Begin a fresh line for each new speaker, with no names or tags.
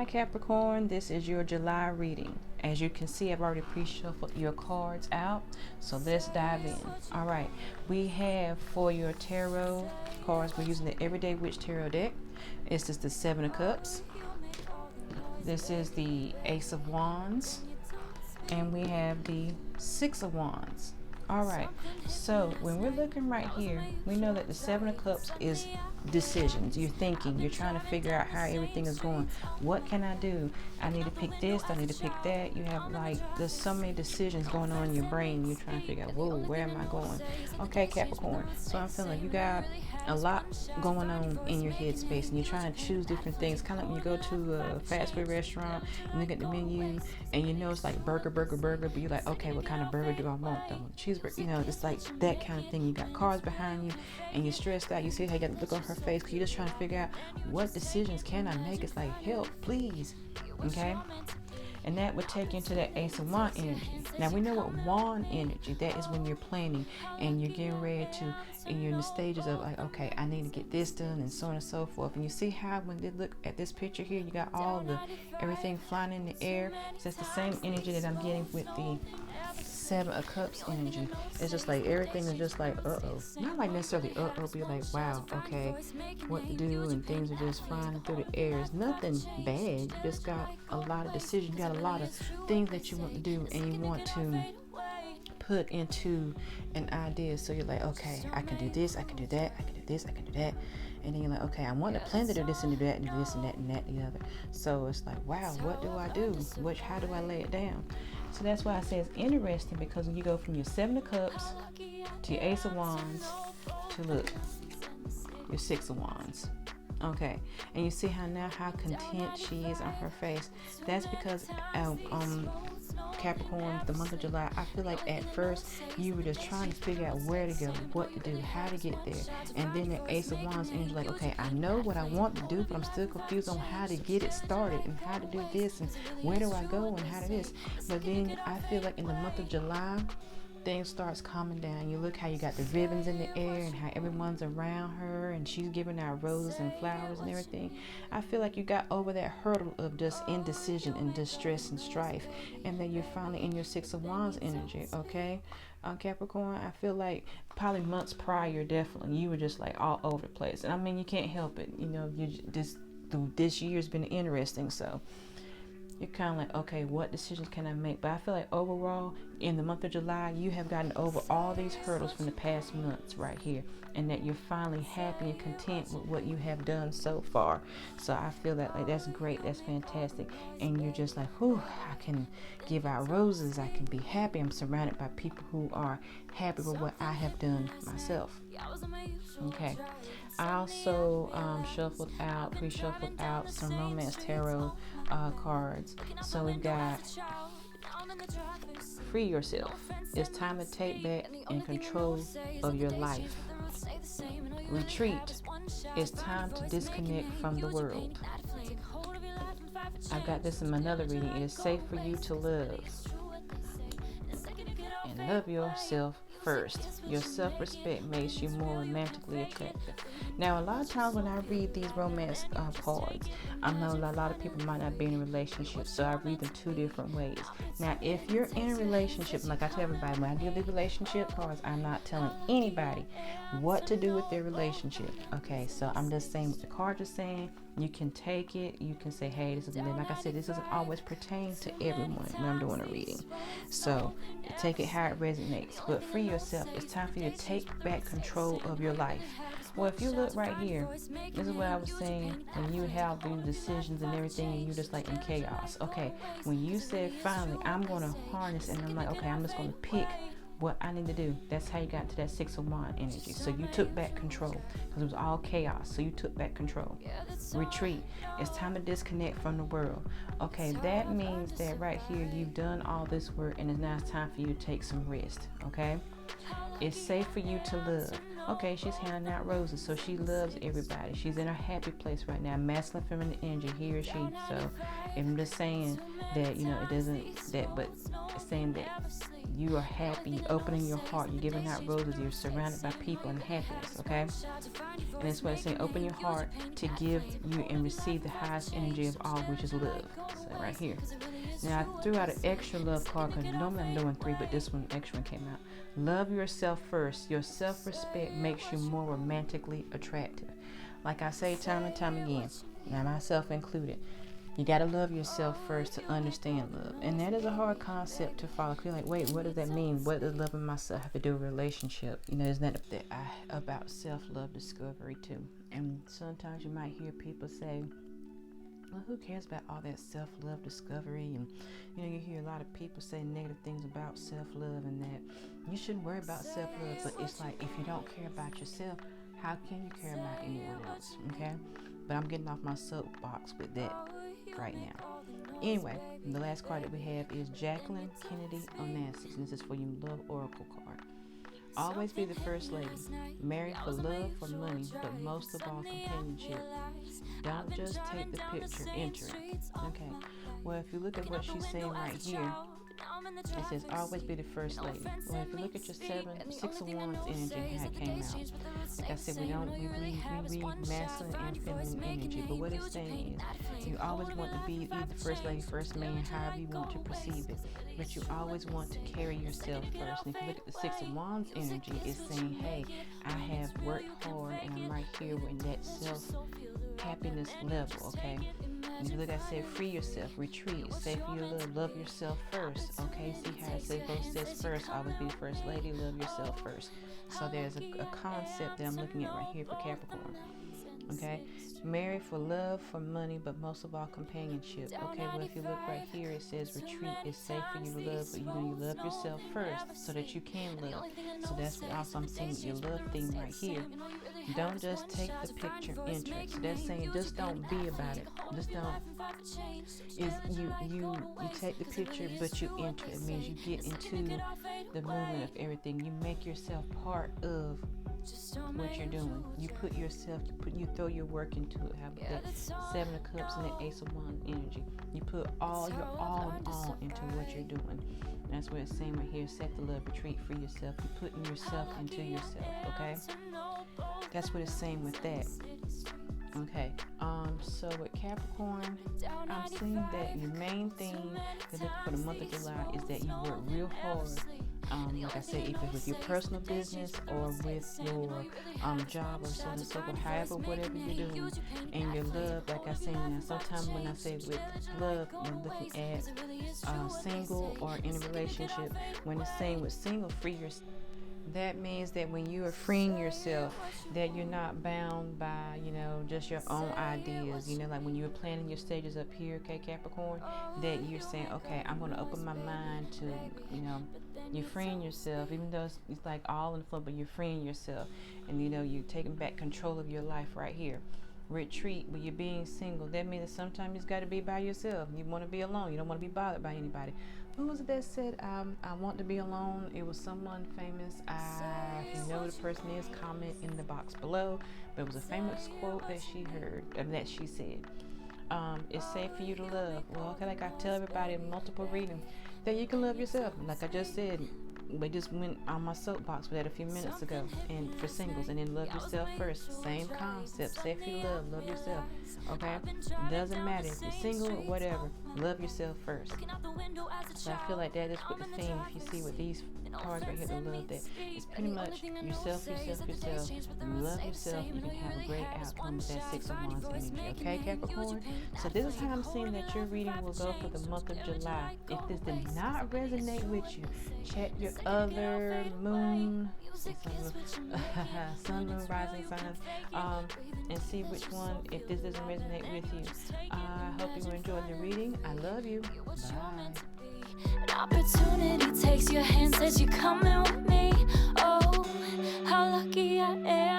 Hi Capricorn, this is your July reading. As you can see, I've already pre-shuffled your cards out, so let's dive in. All right, we have for your tarot cards, we're using the Everyday Witch Tarot deck. This is the Seven of Cups. This is the Ace of Wands. And we have the Six of Wands. All right, so when we're looking right here, we know that the Seven of Cups is decisions. You're thinking, you're trying to figure out how everything is going. What can I do? I need to pick this, I need to pick that. You have there's so many decisions going on in your brain. You're trying to figure out, whoa, where am I going? Okay, Capricorn, so I'm feeling like you got a lot going on in your headspace and you're trying to choose different things. Kind of like when you go to a fast food restaurant and look at the menu and you know it's like burger, but you're like, okay, what kind of burger do I want? Do I want a cheeseburger? You know, it's like that kind of thing. You got cars behind you and you're stressed out. You see how you got the look on her face because you're just trying to figure out what decisions can I make. It's like, help, please. Okay? And that would take you into that Ace of Wand energy. Now we know what Wand energy, that is when you're planning and you're getting ready to, and you're in the stages of like, okay, I need to get this done and so on and so forth. And you see how when they look at this picture here, you got everything flying in the air. So that's the same energy that I'm getting with the Seven of Cups energy. It's just like everything is just like not like necessarily be like, wow, okay, what to do, and things are just flying through the air. It's nothing bad. You just got a lot of decisions. You got a lot of things that you want to do and you want to put into an idea. So you're like, okay, I can do this, I can do that, I can do this, I can do that. And then you're like, okay, I want to plan to do this and do that and do this and that and that and the other. So it's like, wow, what do I do? How do I lay it down? So that's why I say it's interesting, because when you go from your Seven of Cups to your Ace of Wands to your Six of Wands. Okay, and you see how content she is on her face. That's because Capricorn, the month of July, I feel like at first you were just trying to figure out where to go, what to do, how to get there. And then the Ace of Wands and you're like, okay, I know what I want to do, but I'm still confused on how to get it started and how to do this and where do I go and how to this. But then I feel like in the month of July, things starts calming down. You look how you got the ribbons in the air and how everyone's around her and she's giving out roses and flowers and everything. I feel like you got over that hurdle of just indecision and distress and strife, and then you're finally in your Six of Wands energy. Okay, Capricorn, I feel like probably months prior, definitely you were just like all over the place. And I mean, you can't help it, you know, this year's been interesting, so you're kind of like, okay, what decisions can I make? But I feel like overall, in the month of July, you have gotten over all these hurdles from the past months right here, and that you're finally happy and content with what you have done so far. So I feel that like that's great, that's fantastic, and you're just like, whew, I can give out roses, I can be happy. I'm surrounded by people who are happy with what I have done myself. Okay, I also pre-shuffled out some romance tarot cards. So we've got free yourself. It's time to take back and control of your life. Retreat. It's time to disconnect from the world. I've got this in another reading. It is safe for you to love. And love yourself first. Your self-respect makes you more romantically attractive. Now, a lot of times when I read these romance cards, I know a lot of people might not be in a relationship, so I read them two different ways. Now, if you're in a relationship, like I tell everybody, when I do the relationship cards, I'm not telling anybody what to do with their relationship. Okay, so I'm just saying what the cards are saying. You can take it. You can say, hey, this is, like I said, this doesn't always pertain to everyone when I'm doing a reading. So take it how it resonates. But free yourself. It's time for you to take back control of your life. Well, if you look right here, this is what I was saying, when you have these decisions and everything and you're just like in chaos. Okay, when you said finally, I'm going to harness, and I'm like, okay, I'm just going to pick what I need to do. That's how you got to that Six of Wands energy. So you took back control because it was all chaos. So you took back control. Retreat. It's time to disconnect from the world. Okay, that means that right here you've done all this work and now it's time for you to take some rest. Okay, it's safe for you to love. Okay, she's handing out roses, so she loves everybody. She's in a happy place right now. Masculine, feminine energy, he or she. So I'm just saying that, it doesn't, but it's saying that you are happy, opening your heart, you're giving out roses, you're surrounded by people and happiness, okay? And that's what it's saying, open your heart to give you and receive the highest energy of all, which is love. So right here. Now I threw out an extra love card because normally I'm doing 3, but this one, extra one came out. Love yourself first. Your self-respect makes you more romantically attractive. Like I say time and time again, now myself included, you got to love yourself first to understand love. And that is a hard concept to follow. You're like, wait, what does that mean? What does loving myself have to do with a relationship? Isn't that about self-love discovery too? And sometimes you might hear people say, well, who cares about all that self-love discovery? And you hear a lot of people say negative things about self-love, and that you shouldn't worry about self-love. But it's like, if you don't care about yourself, how can you care about anyone else? Okay, but I'm getting off my soapbox with that right now. Anyway, the last card that we have is Jacqueline Kennedy Onassis, and this is for your love oracle card. Always be the first lady. Marry for love, for money, but most of all companionship. Don't just take the picture, enter it. Okay. Well, if you look at what she's saying right here, it says always be the first lady. Well, if you look at your 6 of Wands energy, how it came out. Like I said, we read masculine and feminine energy, but what it's saying is you always want to be either first lady, first man, however you want to perceive it. But you always want to carry yourself first. And if you look at the 6 of Wands energy, it's saying, hey, I have worked hard and I'm right here in that self-happiness level, okay? And if you look, I said, free yourself, retreat, say for your love yourself first, okay? See how it says first, always be the first lady, love yourself first. So there's a concept that I'm looking at right here for Capricorn, okay? Marry for love, for money, but most of all companionship. Okay, well, if you look right here, it says retreat is safe for you to love, but you love yourself first so that you can love. So that's what also I'm seeing your love theme right here. Don't just take the picture, enter it. So that's saying just don't be about it. Just don't. Is you take the picture, but you enter it. It means you get into the movement of everything. You make yourself part of what you're doing. You put yourself, you throw your work into it. How about that? 7 of Cups and the Ace of Wands energy. You put all your all into what you're doing. And that's what it's saying right here. Set the love, retreat, free yourself. You're putting yourself into yourself. Okay, that's what it's saying with that. Okay, so with Capricorn, I'm seeing that your main thing for the month of July is that you work real hard. Like I said, either with your personal business or with your job or so on and so forth, however, whatever you're doing, and your love, like I say now, sometimes when I say with love, I'm looking at single or in a relationship. When it's saying with single, free yourself. That means that when you are freeing yourself, that you're not bound by, just your own ideas. Like when you were planning your stages up here, okay, Capricorn, that you're saying, okay, I'm going to open my mind to, you're freeing yourself, even though it's like all in the flow, but you're freeing yourself. And, you're taking back control of your life right here. Retreat, when you're being single, that means that sometimes you've got to be by yourself. You want to be alone. You don't want to be bothered by anybody. Who was it that said, I want to be alone? It was someone famous. If you know who the person is, comment in the box below. But it was a famous quote that she heard, that she said. It's safe for you to love. Well, okay, like I tell everybody in multiple readings, that you can love yourself. Like I just said, we just went on my soapbox for that a few minutes ago, and for singles, and then love yourself first. Same concept. Say if you love yourself. Okay, doesn't matter if you're single or whatever. Love yourself first. So I feel like that is what the theme. If you see with these cards right here, the love, that it's pretty much yourself. Love yourself. You can have a great outcome with that 6 of Wands energy. Okay, Capricorn. So this is how I'm seeing that your reading will go for the month of July. If this did not resonate with you, check your other moon, sun, moon, rising signs, and see which one, if this doesn't resonate with you. I hope you enjoyed the reading. I love you. Bye.
An opportunity takes your hand, says you're coming with me. Oh, how lucky I am.